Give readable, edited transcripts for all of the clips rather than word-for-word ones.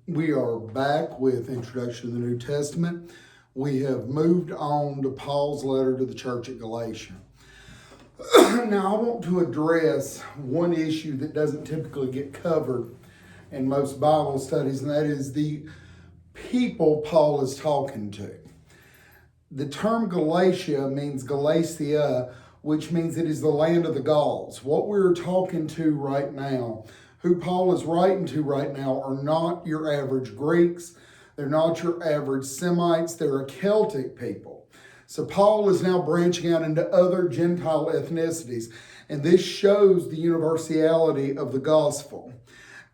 We are back with Introduction to the New Testament. We have moved on to Paul's letter to the church at Galatia. Now, I want to address one issue that doesn't typically get covered in most Bible studies, and that is the people Paul is talking to. The term Galatia means Galatia, which means it is the land of the Gauls. What we're talking to right now, who Paul is writing to right now, are not your average Greeks. They're not your average Semites. They're a Celtic people. So Paul is now branching out into other Gentile ethnicities, and this shows the universality of the gospel.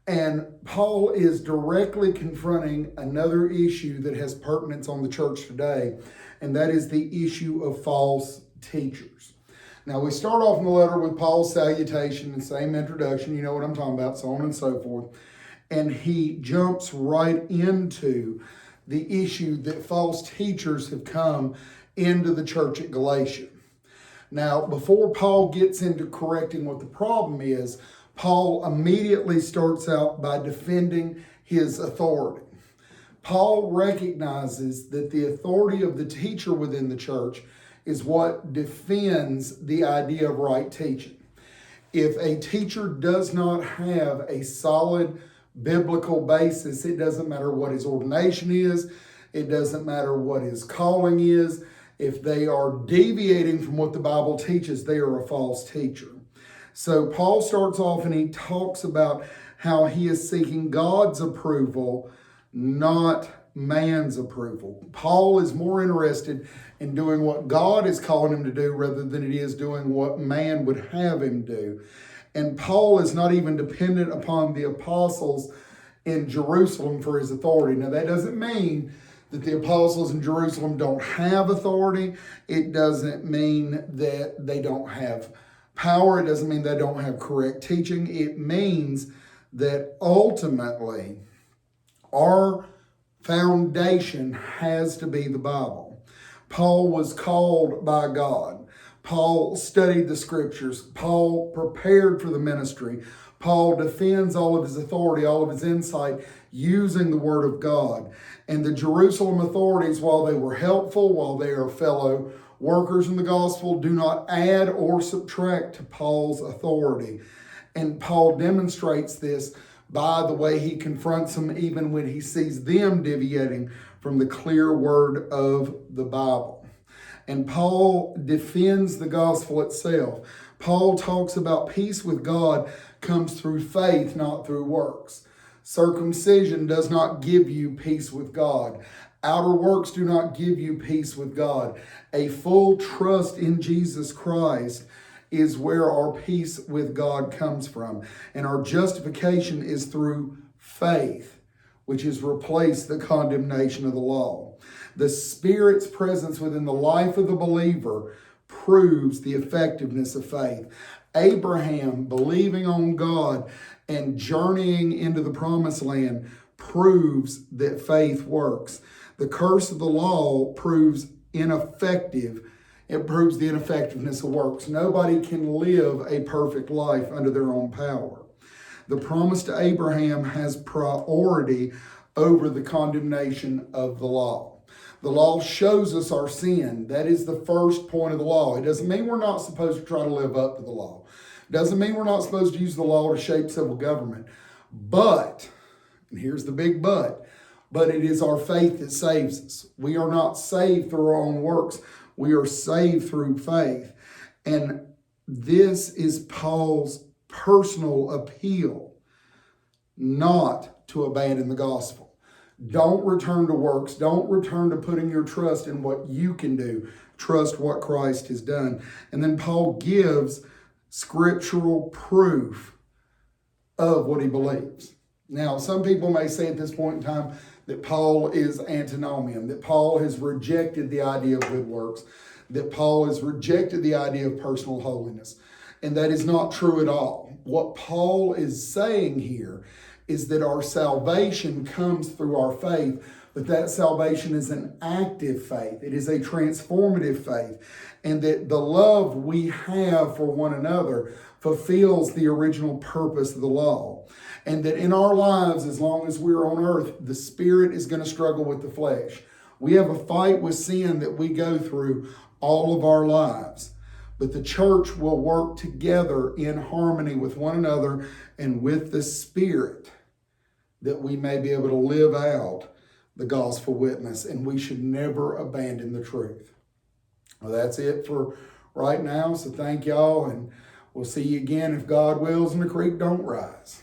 And Paul is directly confronting another issue that has pertinence on the church today, and that is the issue of false teachers. Now, we start off in the letter with Paul's salutation and same introduction, you know what I'm talking about, so on and so forth. And he jumps right into the issue that false teachers have come into the church at Galatia. Now, before Paul gets into correcting what the problem is, Paul immediately starts out by defending his authority. Paul recognizes that the authority of the teacher within the church is what defends the idea of right teaching. If a teacher does not have a solid biblical basis, it doesn't matter what his ordination is, it doesn't matter what his calling is. If they are deviating from what the Bible teaches, they are a false teacher. So Paul starts off and he talks about how he is seeking God's approval, not man's approval. Paul is more interested in doing what God is calling him to do rather than it is doing what man would have him do. And Paul is not even dependent upon the apostles in Jerusalem for his authority. Now, that doesn't mean that the apostles in Jerusalem don't have authority. It doesn't mean that they don't have power. It doesn't mean they don't have correct teaching. It means that ultimately our foundation has to be the Bible. Paul was called by God. Paul studied the scriptures. Paul prepared for the ministry. Paul defends all of his authority, all of his insight, using the word of God. And the Jerusalem authorities, while they were helpful, while they are fellow workers in the gospel, do not add or subtract to Paul's authority. And Paul demonstrates this by the way he confronts them even when he sees them deviating from the clear word of the Bible. And Paul defends the gospel itself. Paul talks about peace with God comes through faith, not through works. Circumcision does not give you peace with God. Outer works do not give you peace with God. A full trust in Jesus Christ is where our peace with God comes from. And our justification is through faith, which has replaced the condemnation of the law. The Spirit's presence within the life of the believer proves the effectiveness of faith. Abraham, believing on God and journeying into the promised land, proves that faith works. The curse of the law proves ineffective. It proves the ineffectiveness of works. Nobody can live a perfect life under their own power. The promise to Abraham has priority over the condemnation of the law. The law shows us our sin. That is the first point of the law. It doesn't mean we're not supposed to try to live up to the law. It doesn't mean we're not supposed to use the law to shape civil government. But, and here's the big but it is our faith that saves us. We are not saved through our own works. We are saved through faith. And this is Paul's personal appeal, not to abandon the gospel. Don't return to works. Don't return to putting your trust in what you can do. Trust what Christ has done. And then Paul gives scriptural proof of what he believes. Now, some people may say at this point in time that Paul is antinomian, that Paul has rejected the idea of good works, that Paul has rejected the idea of personal holiness. And that is not true at all. What Paul is saying here is that our salvation comes through our faith, but that salvation is an active faith. It is a transformative faith. And that the love we have for one another fulfills the original purpose of the law. And that in our lives, as long as we're on earth, the spirit is going to struggle with the flesh. We have a fight with sin that we go through all of our lives. But the church will work together in harmony with one another and with the Spirit, that we may be able to live out the gospel witness, and we should never abandon the truth. Well, that's it for right now. So thank y'all, and we'll see you again if God wills and the creek don't rise.